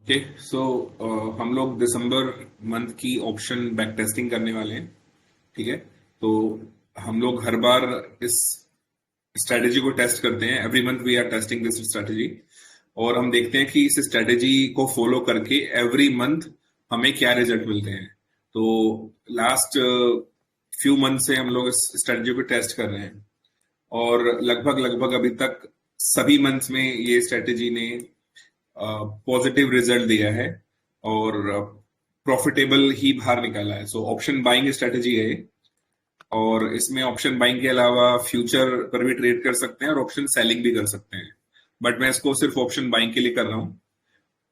Okay so हम लोग दिसंबर month की ऑप्शन बैक टेस्टिंग करने वाले हैं। ठीक है। तो हम लोग हर बार इस स्ट्रेटेजी को टेस्ट करते हैं। Every month we are testing this strategy और हम देखते हैं कि इस स्ट्रेटेजी को फॉलो करके एवरी मंथ हमें क्या रिजल्ट मिलते हैं। तो लास्ट फ्यू मंथ से हम लोग इस स्ट्रेटेजी को टेस्ट कर रहे हैं और लगभग लगभग अभी तक सभी मंथ्स में ये स्ट्रेटेजी ने पॉजिटिव रिजल्ट दिया है और प्रॉफिटेबल ही बाहर निकाला है। सो ऑप्शन बाइंग स्ट्रेटेजी है ये। और इसमें ऑप्शन बाइंग के अलावा फ्यूचर पर भी ट्रेड कर सकते हैं और ऑप्शन सेलिंग भी कर सकते हैं, बट मैं इसको सिर्फ ऑप्शन बाइंग के लिए कर रहा हूँ।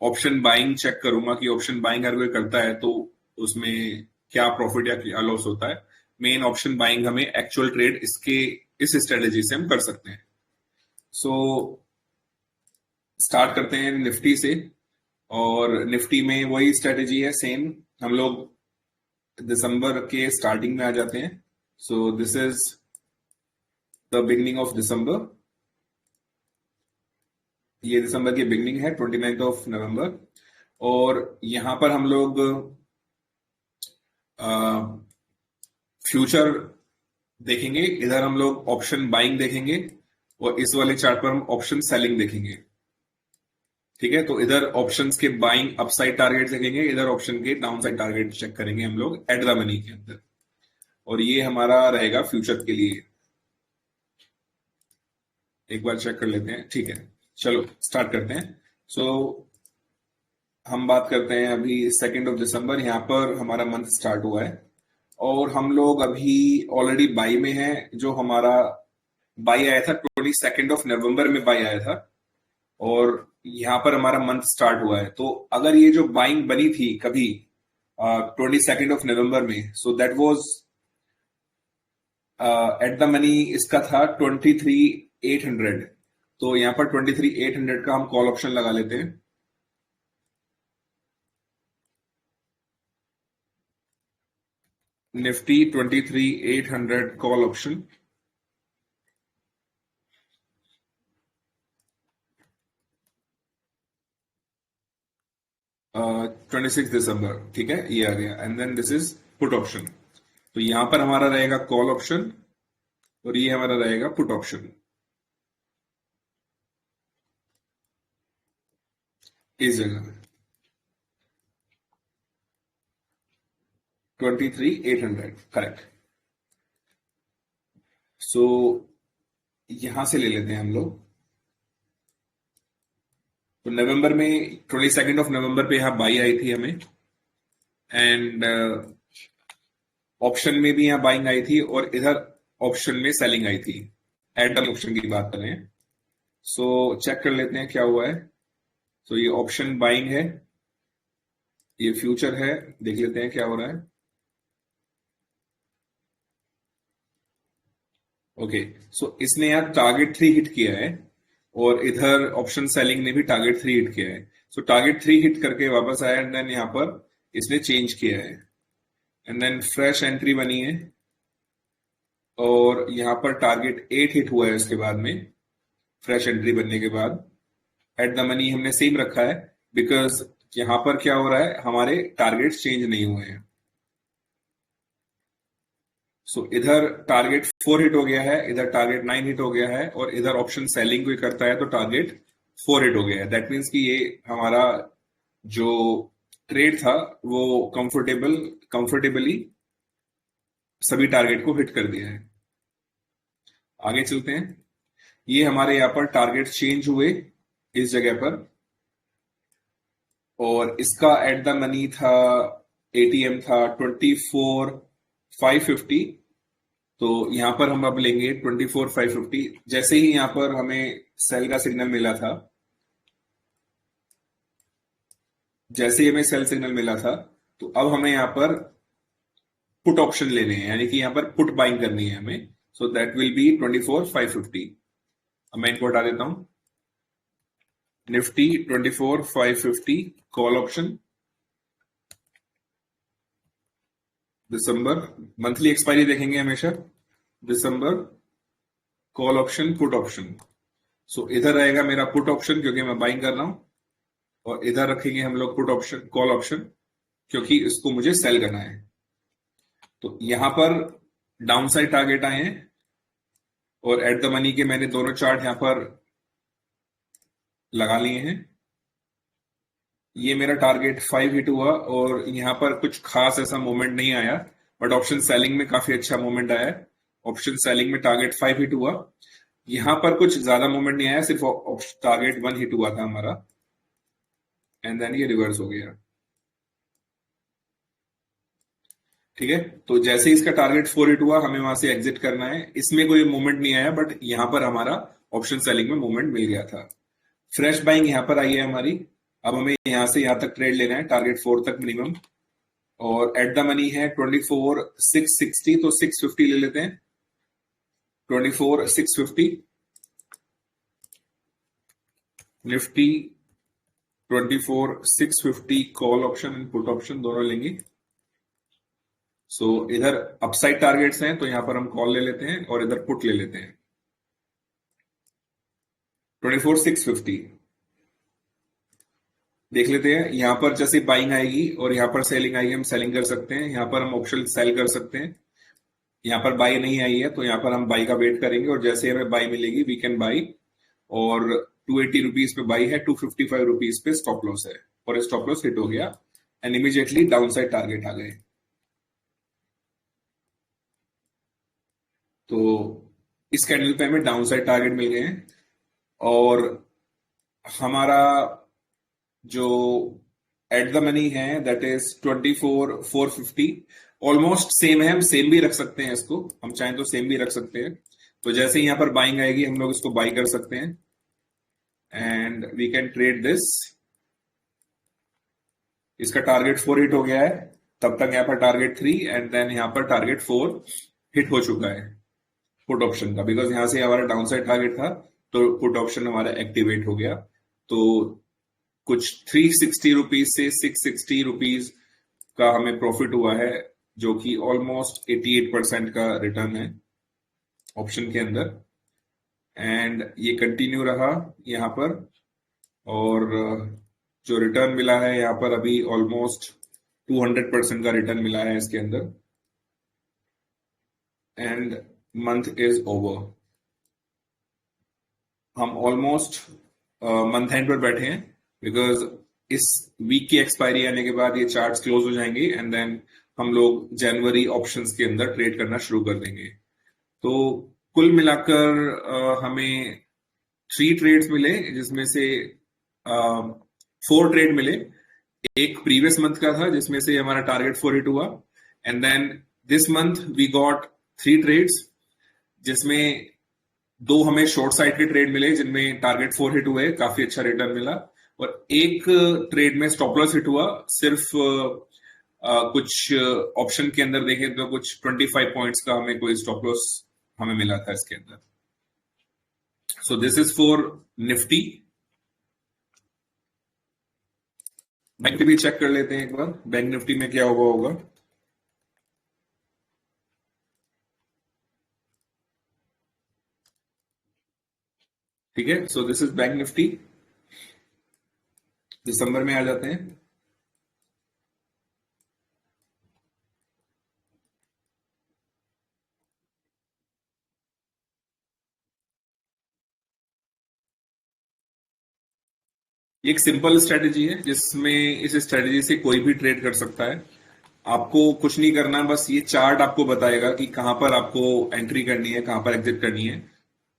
ऑप्शन बाइंग चेक करूंगा कि ऑप्शन बाइंग अगर कोई करता है तो उसमें क्या प्रॉफिट या क्या लॉस होता है। मेन ऑप्शन बाइंग हमें एक्चुअल ट्रेड इसके इस स्ट्रेटेजी से हम कर सकते हैं। सो स्टार्ट करते हैं निफ्टी से। और निफ्टी में वही स्ट्रेटेजी है सेम। हम लोग दिसंबर के स्टार्टिंग में आ जाते हैं। सो this is the beginning of December. ये दिसंबर की बिगनिंग है 29th ऑफ नवंबर। और यहां पर हम लोग फ्यूचर देखेंगे। इधर हम लोग ऑप्शन बाइंग देखेंगे और इस वाले चार्ट पर हम ऑप्शन सेलिंग देखेंगे। ठीक है। तो इधर ऑप्शंस के बाइंग अपसाइड टारगेट देखेंगे, इधर ऑप्शन के डाउन साइड टारगेट चेक करेंगे हम लोग एट द मनी के अंदर। और ये हमारा रहेगा फ्यूचर के लिए। एक बार चेक कर लेते हैं। ठीक है, चलो स्टार्ट करते हैं। सो हम बात करते हैं अभी 2 दिसंबर। यहाँ पर हमारा मंथ स्टार्ट हुआ है और हम लोग अभी ऑलरेडी बाई में हैं। जो हमारा बाई आया था 22 नवंबर में बाई आया था और यहाँ पर हमारा मंथ स्टार्ट हुआ है। तो अगर ये जो बाइंग बनी थी कभी 22 नवंबर में, so that was at the money इसका था 23,800। तो यहाँ पर 23,800 का हम कॉल ऑप्शन लगा लेते हैं। Nifty 23,800 call option. 26 दिसंबर। ठीक है, ये आ गया। And then this is put option. तो यहां पर हमारा रहेगा कॉल ऑप्शन और ये हमारा रहेगा पुट ऑप्शन इस जगह 23,800। करेक्ट। सो यहां से ले लेते हैं हम लोग। तो नवंबर में 22 नवंबर पे यहाँ बाई आई थी हमें एंड ऑप्शन में भी यहाँ बाइंग आई थी और इधर ऑप्शन में सेलिंग आई थी। एटम ऑप्शन की बात करें। सो चेक कर लेते हैं क्या हुआ है। तो ये ऑप्शन बाइंग है, ये फ्यूचर है। देख लेते हैं क्या हो रहा है। ओके। सो इसने यहाँ टारगेट 3 हिट किया है और इधर ऑप्शन सेलिंग ने भी टारगेट 3 हिट किया है। सो टारगेट 3 हिट करके वापस आया एंड देन यहाँ पर इसने चेंज किया है एंड देन फ्रेश एंट्री बनी है और यहाँ पर टारगेट 8 हिट हुआ है। उसके बाद में फ्रेश एंट्री बनने के बाद एट द मनी हमने सेम रखा है बिकॉज यहाँ पर क्या हो रहा है, हमारे टारगेट चेंज नहीं हुए हैं। सो इधर टारगेट 4 हिट हो गया है, इधर टारगेट 9 हिट हो गया है और इधर ऑप्शन सेलिंग कोई करता है तो टारगेट 4 हिट हो गया है। दैट मीन्स कि ये हमारा जो ट्रेड था वो कंफर्टेबली सभी टारगेट को हिट कर दिया है। आगे चलते हैं। ये हमारे यहाँ पर टारगेट चेंज हुए इस जगह पर और इसका एट द मनी था, एटीएम था 24,550। तो यहां पर हम अब लेंगे 24,550। जैसे ही यहां पर हमें सेल का सिग्नल मिला था, जैसे ही हमें सेल सिग्नल मिला था तो अब हमें यहां पर पुट ऑप्शन लेने हैं, यानी कि यहां पर पुट बाइंग करनी है हमें। So that will be 24,550। अब मैं इनको हटा देता हूं। निफ्टी 24,550 कॉल ऑप्शन दिसंबर। मंथली एक्सपायरी देखेंगे हमेशा। दिसंबर कॉल ऑप्शन पुट ऑप्शन। सो इधर रहेगा मेरा पुट ऑप्शन क्योंकि मैं बाइंग कर रहा हूं और इधर रखेंगे हम लोग पुट ऑप्शन, कॉल ऑप्शन, क्योंकि इसको मुझे सेल करना है। तो यहां पर डाउन साइड टारगेट आए हैं और एट द मनी के मैंने दोनों चार्ट यहां पर लगा लिए हैं। ये मेरा टारगेट 5 हिट हुआ और यहां पर कुछ खास ऐसा मूवमेंट नहीं आया, बट ऑप्शन सेलिंग में काफी अच्छा मूवमेंट आया है। ऑप्शन सेलिंग में टारगेट 5 हिट हुआ, यहां पर कुछ ज्यादा मूवमेंट नहीं आया, सिर्फ टारगेट 1 हिट हुआ था हमारा, एंड देन ये रिवर्स हो गया। ठीक है, तो जैसे ही इसका टारगेट 4 हिट हुआ हमें वहां से एग्जिट करना है। इसमें कोई मूवमेंट नहीं आया, बट यहां पर हमारा ऑप्शन सेलिंग में मूवमेंट मिल गया था। फ्रेश बाइंग यहां पर आई है हमारी। अब हमें यहां से यहां तक ट्रेड लेना है, टारगेट 4 तक मिनिमम, और एट द मनी है 24,660, तो 650 ले लेते हैं। 24,650 Nifty, 24,650 call option and put option दोनों लेंगे। सो इधर अपसाइड टारगेट्स हैं तो यहां पर हम कॉल ले लेते हैं और इधर पुट ले लेते हैं। 24,650 देख लेते हैं। यहां पर जैसे बाइंग आएगी और यहां पर सेलिंग आएगी, हम सेलिंग कर सकते हैं। यहां पर हम ऑप्शन सेल कर सकते हैं। यहां पर बाई नहीं आई है तो यहां पर हम बाई का वेट करेंगे, और जैसे हमें बाई मिलेगी वी कैन बाई। और 280 रुपीज पे बाई है, 255 रुपीज पे स्टॉप लॉस है, और स्टॉप लॉस हिट हो गया and immediately downside target आ गए। तो इस कैंडल पे हमें डाउन साइड टारगेट मिल गए हैं, और हमारा जो एट द मनी है दैट इज 24,450, ऑलमोस्ट सेम है। हम सेम भी रख सकते हैं इसको, हम चाहें तो सेम भी रख सकते हैं। तो जैसे ही यहां पर बाइंग आएगी हम लोग इसको बाई कर सकते हैं and we can trade this. इसका टारगेट 4 हिट हो गया है, तब तक यहां पर टारगेट 3 एंड देन यहां पर टारगेट 4 हिट हो चुका है पुट ऑप्शन का, बिकॉज यहां से हमारा डाउन साइड टारगेट था तो पुट ऑप्शन हमारा एक्टिवेट हो गया। तो कुछ 360 रुपीज से 660 रुपीज का हमें प्रॉफिट हुआ है, जो कि ऑलमोस्ट 88% का रिटर्न है ऑप्शन के अंदर। एंड ये कंटिन्यू रहा यहाँ पर, और जो रिटर्न मिला है यहाँ पर अभी ऑलमोस्ट 200% का रिटर्न मिला है इसके अंदर, एंड मंथ इज ओवर। हम ऑलमोस्ट मंथ एंड पर बैठे हैं, बिकॉज इस वीक की एक्सपायरी आने के बाद ये चार्ट्स क्लोज हो जाएंगे एंड देन हम लोग जनवरी ऑप्शंस के अंदर ट्रेड करना शुरू कर देंगे। तो कुल मिलाकर हमें 3 ट्रेड्स मिले, जिसमें से 4 ट्रेड मिले। एक प्रीवियस मंथ का था जिसमें से हमारा टारगेट 4 हिट हुआ, and then this month we got 3 trades, जिसमें 2 हमें शॉर्ट साइड के ट्रेड मिले जिनमें टारगेट 4 हिट हुए, काफी अच्छा रिटर्न मिला। और एक ट्रेड में स्टॉप लॉस हिट हुआ, सिर्फ कुछ ऑप्शन के अंदर देखें तो कुछ 25 पॉइंट्स का हमें कोई स्टॉप लॉस हमें मिला था इसके अंदर। सो this is for Nifty. Bank Nifty भी चेक कर लेते हैं एक बार, बैंक निफ्टी में क्या हुआ होगा। ठीक है, so this is bank Nifty. दिसंबर में आ जाते हैं। एक सिंपल स्ट्रेटेजी है जिसमें इस स्ट्रेटेजी से कोई भी ट्रेड कर सकता है। आपको कुछ नहीं करना, बस ये चार्ट आपको बताएगा कि कहां पर आपको एंट्री करनी है, कहां पर एग्जिट करनी है,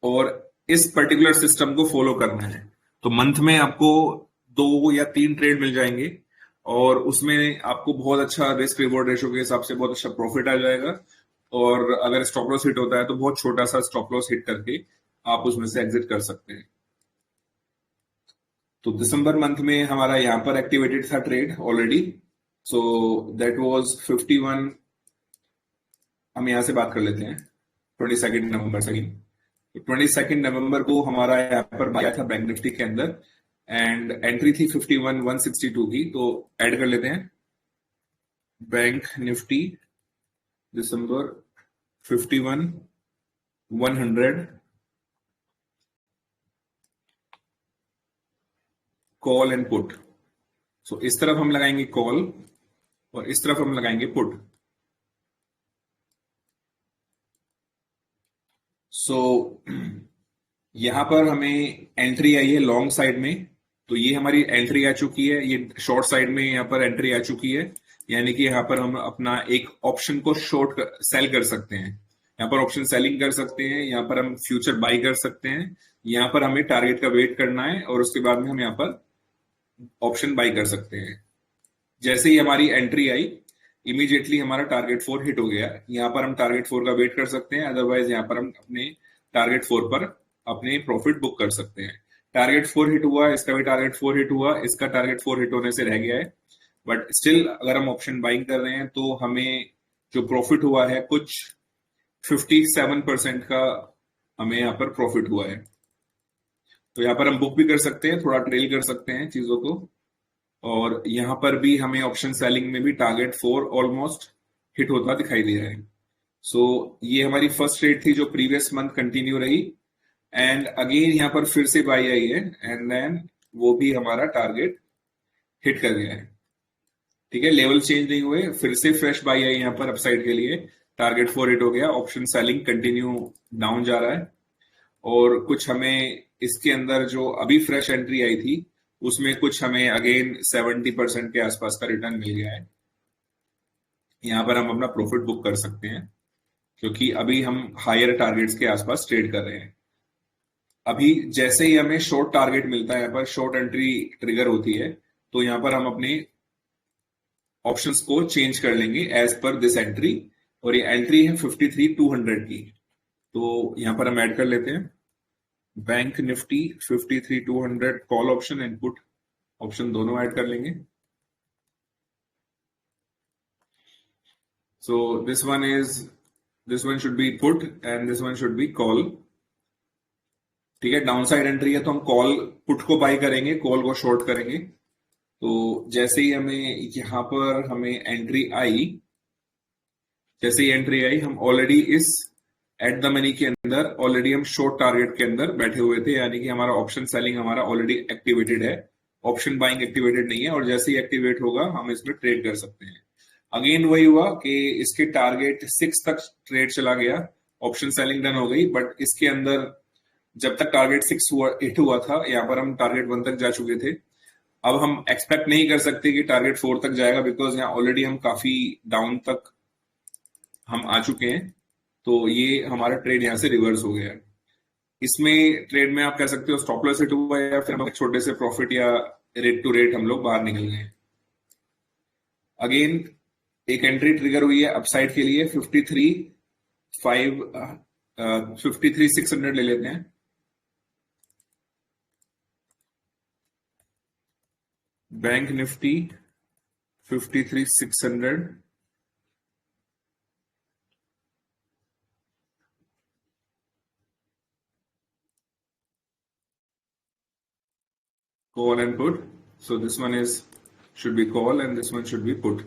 और इस पर्टिकुलर सिस्टम को फॉलो करना है। तो मंथ में आपको 2 या 3 ट्रेड मिल जाएंगे, और उसमें आपको बहुत अच्छा रिस्क रिवॉर्ड रेशो के हिसाब से बहुत अच्छा प्रॉफिट आ जाएगा। और अगर स्टॉप लॉस हिट होता है तो बहुत छोटा सा स्टॉप लॉस हिट करके आप उसमें से एग्जिट कर सकते हैं। तो दिसंबर मंथ में हमारा यहां पर एक्टिवेटेड था trade already, so that was 51। हम यहां से बात कर लेते हैं 22 नवंबर से। 22 नवंबर को हमारा यहाँ पर आया था बैंक निफ्टी के अंदर, एंड एंट्री थी 51,162 की, तो ऐड कर लेते हैं bank Nifty December 51,100 call and put. So इस तरफ हम लगाएंगे कॉल और इस तरफ हम लगाएंगे पुट। सो यहां पर हमें एंट्री आई है लॉन्ग साइड में, तो ये हमारी एंट्री आ चुकी है। ये शॉर्ट साइड में यहाँ पर एंट्री आ चुकी है, यानी कि यहाँ पर हम अपना एक ऑप्शन को शॉर्ट सेल कर सकते हैं। यहाँ पर ऑप्शन सेलिंग कर सकते हैं, यहाँ पर हम फ्यूचर बाई कर सकते हैं। यहाँ पर हमें टारगेट का वेट करना है और उसके बाद में हम यहाँ पर ऑप्शन बाई कर सकते हैं। जैसे ही हमारी एंट्री आई, इमीडिएटली हमारा टारगेट 4 हिट हो गया। यहाँ पर हम टारगेट 4 का वेट कर सकते हैं, अदरवाइज यहाँ पर हम अपने टारगेट 4 पर अपने प्रॉफिट बुक कर सकते हैं। टारगेट 4 हिट हुआ, इसका भी टारगेट 4 हिट हुआ, इसका टारगेट 4 हिट होने से रह गया है। बट स्टिल अगर हम ऑप्शन बाइंग कर रहे हैं तो हमें जो प्रॉफिट हुआ है कुछ 57% का हमें यहाँ पर प्रॉफिट हुआ है। तो यहाँ पर हम बुक भी कर सकते हैं, थोड़ा ट्रेल कर सकते हैं चीजों को। और यहाँ पर भी हमें ऑप्शन सेलिंग में भी टारगेट 4 ऑलमोस्ट हिट होता दिखाई दे रहा है। सो ये हमारी फर्स्ट ट्रेड थी जो प्रीवियस मंथ कंटिन्यू रही, एंड अगेन यहाँ पर फिर से बाई आई है, एंड देन वो भी हमारा टारगेट हिट कर गया है। ठीक है, लेवल चेंज नहीं हुए, फिर से फ्रेश बाई आई यहाँ पर अपसाइड के लिए, टारगेट 4 हिट हो गया। ऑप्शन सेलिंग कंटिन्यू डाउन जा रहा है, और कुछ हमें इसके अंदर जो अभी फ्रेश एंट्री आई थी उसमें कुछ हमें अगेन 70% के आसपास का रिटर्न मिल गया है। यहाँ पर हम अपना प्रॉफिट बुक कर सकते हैं, क्योंकि अभी हम हायर टारगेट्स के आसपास ट्रेड कर रहे हैं। अभी जैसे ही हमें शॉर्ट टारगेट मिलता है, यहाँ पर शॉर्ट एंट्री ट्रिगर होती है, तो यहाँ पर हम अपने ऑप्शंस को चेंज कर लेंगे एज पर दिस एंट्री। और ये एंट्री है 53,200 की, तो यहाँ पर हम ऐड कर लेते हैं bank Nifty 53,200 call option and put option दोनों ऐड कर लेंगे। सो this one should be put and this one should be call. ठीक है, डाउन साइड एंट्री है तो हम कॉल पुट को बाई करेंगे, कॉल को शॉर्ट करेंगे। तो जैसे ही यहाँ पर हमें एंट्री आई, जैसे ही एंट्री आई हम ऑलरेडी इस एट द मनी के अंदर ऑलरेडी हम शॉर्ट टारगेट के अंदर बैठे हुए थे, यानी कि हमारा ऑप्शन सेलिंग हमारा ऑलरेडी एक्टिवेटेड है, ऑप्शन बाइंग एक्टिवेटेड नहीं है। और जैसे ही एक्टिवेट होगा हम इसमें ट्रेड कर सकते हैं। अगेन वही हुआ कि इसके टारगेट 6 तक ट्रेड चला गया, ऑप्शन सेलिंग डन हो गई, बट इसके अंदर जब तक टारगेट 6 हिट हुआ था, यहाँ पर हम टारगेट 1 तक जा चुके थे। अब हम एक्सपेक्ट नहीं कर सकते कि टारगेट 4 तक जाएगा, बिकॉज यहाँ ऑलरेडी हम काफी डाउन तक हम आ चुके हैं। तो ये हमारा ट्रेड यहाँ से रिवर्स हो गया। इसमें ट्रेड में आप कह सकते हो स्टॉप लॉस हिट हुआ है, या फिर हम एक छोटे से प्रॉफिट या रेट टू रेट हम लोग बाहर निकल गए। अगेन एक एंट्री ट्रिगर हुई है अपसाइड के लिए 53,600 ले लेते हैं। Bank Nifty 53,600 call and put. So this one should be call and this one should be put.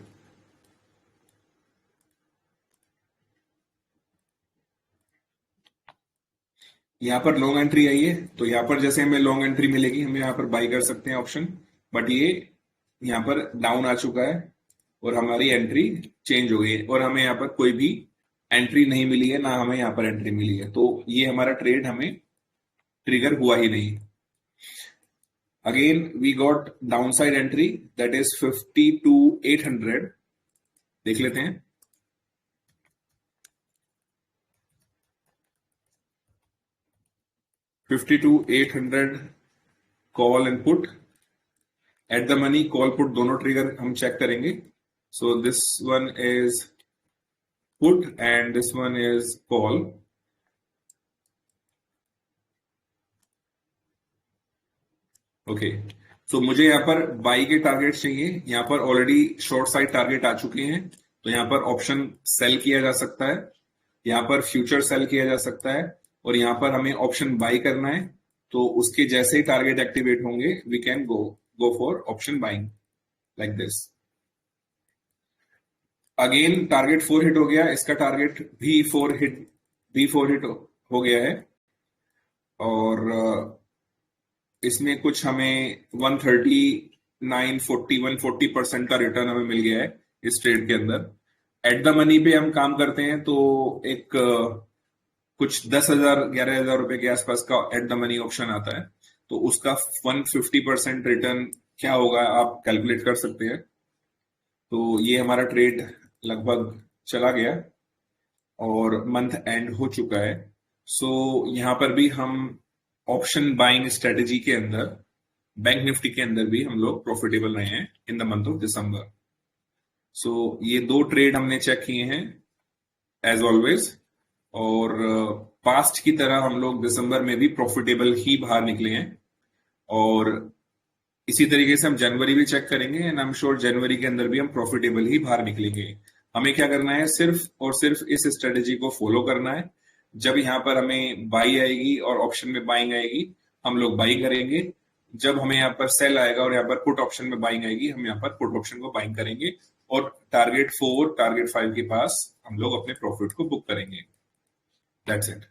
यहाँ पर लॉन्ग एंट्री आई है, तो यहाँ पर जैसे हमें लॉन्ग एंट्री मिलेगी हम यहाँ पर बाई कर सकते हैं ऑप्शन, बट ये यहाँ पर डाउन आ चुका है और हमारी एंट्री चेंज हो गई है, और हमें यहाँ पर कोई भी एंट्री नहीं मिली है, ना हमें यहाँ पर एंट्री मिली है। तो ये हमारा ट्रेड हमें ट्रिगर हुआ ही नहीं। Again we got downside entry that is 52,800। देख लेते हैं। $52,800 call and put at the money, call put दोनों ट्रिगर हम चेक करेंगे। So this one is put and this one is call. Okay, so मुझे यहाँ पर बाई के टारगेट चाहिए। यहाँ पर ऑलरेडी शॉर्ट साइड टारगेट आ चुके हैं, तो यहाँ पर ऑप्शन सेल किया जा सकता है, यहाँ पर फ्यूचर सेल किया जा सकता है, और यहाँ पर हमें ऑप्शन बाई करना है। तो उसके जैसे ही टारगेट एक्टिवेट होंगे we can go for option buying like this. Again target 4 hit हो गया, इसका टारगेट भी 4 हिट हो गया है, और इसमें कुछ हमें 130 140% का रिटर्न हमें मिल गया है इस ट्रेड के अंदर। एट द मनी पे हम काम करते हैं तो एक कुछ 10,000 11,000 रुपए के आसपास का एट द मनी ऑप्शन आता है, तो उसका 150% रिटर्न क्या होगा आप कैलकुलेट कर सकते हैं। तो ये हमारा ट्रेड लगभग चला गया और मंथ एंड हो चुका है। सो यहाँ पर भी हम ऑप्शन बाइंग स्ट्रेटेजी के अंदर बैंक निफ्टी के अंदर भी हम लोग प्रॉफिटेबल रहे हैं in the month of December. So ये दो ट्रेड हमने चेक किए हैं एज ऑलवेज, और पास्ट की तरह हम लोग दिसंबर में भी प्रॉफिटेबल ही बाहर निकले हैं, और इसी तरीके से हम जनवरी भी चेक करेंगे एंड आई एम श्योर जनवरी के अंदर भी हम प्रॉफिटेबल ही बाहर निकलेंगे। हमें क्या करना है, सिर्फ और सिर्फ इस स्ट्रेटेजी को फॉलो करना है। जब यहाँ पर हमें बाई आएगी और ऑप्शन में बाइंग आएगी, हम लोग बाई करेंगे। जब हमें यहाँ पर सेल आएगा और यहाँ पर पुट ऑप्शन में बाइंग आएगी, हम यहाँ पर पुट ऑप्शन को बाइंग करेंगे और टारगेट 4 टारगेट 5 के पास हम लोग अपने प्रॉफिट को बुक करेंगे। That's it.